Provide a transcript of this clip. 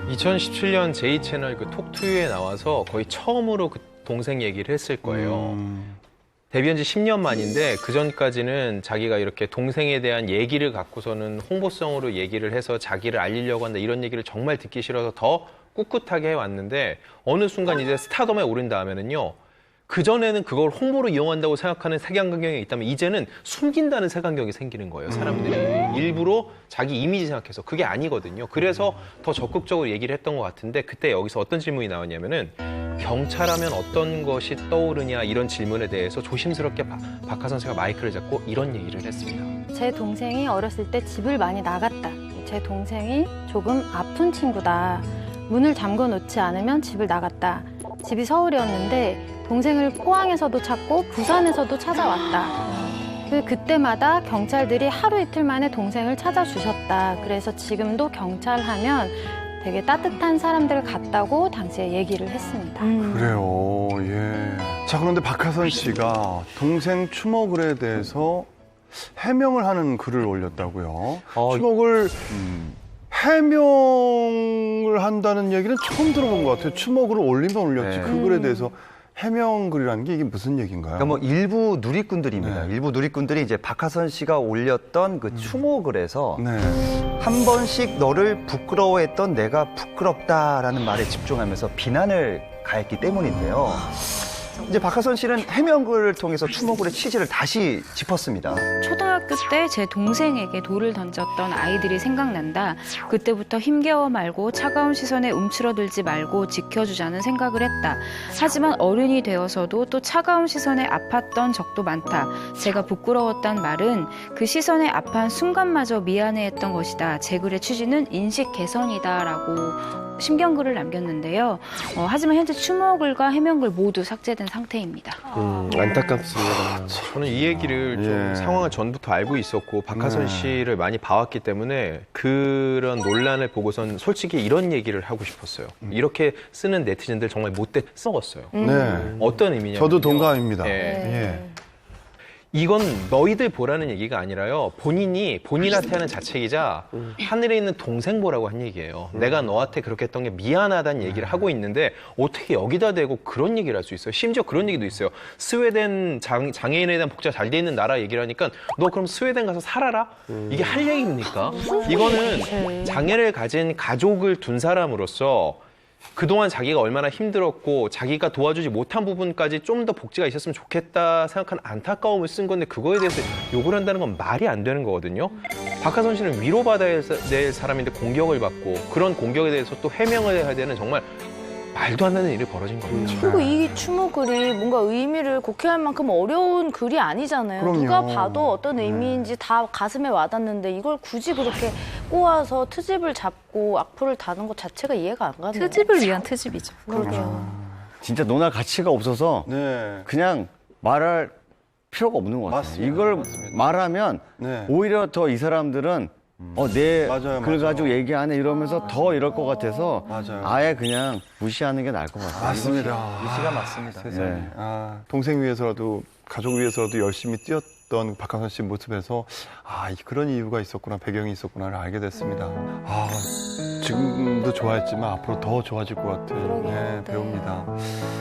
2017년 제2채널 그 톡투유에 나와서 거의 처음으로 그 동생 얘기를 했을 거예요. 데뷔한 지 10년 만인데 그 전까지는 자기가 이렇게 동생에 대한 얘기를 갖고서는 홍보성으로 얘기를 해서 자기를 알리려고 한다 이런 얘기를 정말 듣기 싫어서 더 꿋꿋하게 해왔는데 어느 순간 이제 스타덤에 오른 다음에는요. 그전에는 그걸 홍보로 이용한다고 생각하는 색안경이 있다면 이제는 숨긴다는 색안경이 생기는 거예요, 사람들이. 일부러 자기 이미지 생각해서. 그게 아니거든요. 그래서 더 적극적으로 얘기를 했던 것 같은데 그때 여기서 어떤 질문이 나왔냐면은 경찰하면 어떤 것이 떠오르냐 이런 질문에 대해서 조심스럽게 박하선 씨가 마이크를 잡고 이런 얘기를 했습니다. 제 동생이 어렸을 때 집을 많이 나갔다. 제 동생이 조금 아픈 친구다. 문을 잠궈 놓지 않으면 집을 나갔다. 집이 서울이었는데 동생을 포항에서도 찾고 부산에서도 찾아왔다. 그때마다 경찰들이 하루 이틀 만에 동생을 찾아주셨다. 그래서 지금도 경찰 하면 되게 따뜻한 사람들 같다고 당시에 얘기를 했습니다. 그래요, 예. 자, 그런데 박하선 씨가 동생 추모글에 대해서 해명을 하는 글을 올렸다고요. 추모글 해명을 한다는 얘기는 처음 들어본 것 같아요. 추모글을 올리면 올렸지. 네. 그 글에 대해서 해명글이라는 게 이게 무슨 얘기인가요? 그러니까 뭐 일부 누리꾼들입니다. 네. 일부 누리꾼들이 이제 박하선 씨가 올렸던 그 추모글에서 네. 한 번씩 너를 부끄러워했던 내가 부끄럽다라는 말에 집중하면서 비난을 가했기 때문인데요. 이제 박하선 씨는 해명글을 통해서 추모글의 취지를 다시 짚었습니다. 초등학교 때 제 동생에게 돌을 던졌던 아이들이 생각난다. 그때부터 힘겨워 말고 차가운 시선에 움츠러들지 말고 지켜주자는 생각을 했다. 하지만 어른이 되어서도 또 차가운 시선에 아팠던 적도 많다. 제가 부끄러웠단 말은 그 시선에 아파한 순간마저 미안해했던 것이다. 제 글의 취지는 인식 개선이다라고 심경글을 남겼는데요. 하지만 현재 추모글과 해명글 모두 삭제된 상태입니다. 안타깝습니다. 저는 이 얘기를 좀 예. 상황을 전부터 알고 있었고 박하선 씨를 많이 봐왔기 때문에 그런 논란을 보고선 솔직히 이런 얘기를 하고 싶었어요. 이렇게 쓰는 네티즌들 정말 못돼 썩었어요. 네. 어떤 의미냐면 저도 동감입니다. 예. 예. 이건 너희들 보라는 얘기가 아니라요. 본인한테 하는 자책이자 하늘에 있는 동생 보라고 한 얘기예요. 내가 너한테 그렇게 했던 게 미안하다는 얘기를 하고 있는데 어떻게 여기다 대고 그런 얘기를 할 수 있어요. 심지어 그런 얘기도 있어요. 스웨덴 장애인에 대한 복지가 잘 돼 있는 나라 얘기를 하니까 너 그럼 스웨덴 가서 살아라? 이게 할 얘기입니까? 이거는 장애를 가진 가족을 둔 사람으로서 그동안 자기가 얼마나 힘들었고 자기가 도와주지 못한 부분까지 좀 더 복지가 있었으면 좋겠다 생각하는 안타까움을 쓴 건데 그거에 대해서 욕을 한다는 건 말이 안 되는 거거든요. 박하선 씨는 위로받아야 될 사람인데 공격을 받고 그런 공격에 대해서 또 해명을 해야 되는 정말 말도 안 되는 일이 벌어진 겁니다. 그리고 이 추모글이 뭔가 의미를 곡해할 만큼 어려운 글이 아니잖아요. 그럼요. 누가 봐도 어떤 의미인지 다 가슴에 와닿는데 이걸 굳이 그렇게 꼬아서 트집을 잡고 악플을 다는 것 자체가 이해가 안 가네요. 트집을 위한 트집이죠. 그러게요. 진짜 논할 가치가 없어서 네. 그냥 말할 필요가 없는 것 같아요. 맞습니다. 이걸 맞습니다. 말하면 네. 오히려 더 이 사람들은 내 맞아요, 글 맞아요. 가지고 얘기 안 해 이러면서 더 이럴 것 같아서 맞아요. 아예 그냥 무시하는 게 나을 것 같아요. 맞습니다. 위치가 맞습니다. 세상에. 네. 동생 위해서라도 가족 위해서라도 열심히 뛰었던 박하선 씨 모습에서 그런 이유가 있었구나, 배경이 있었구나를 알게 됐습니다. 지금도 좋아했지만 앞으로 더 좋아질 것 같은 그러게요. 네. 배우입니다.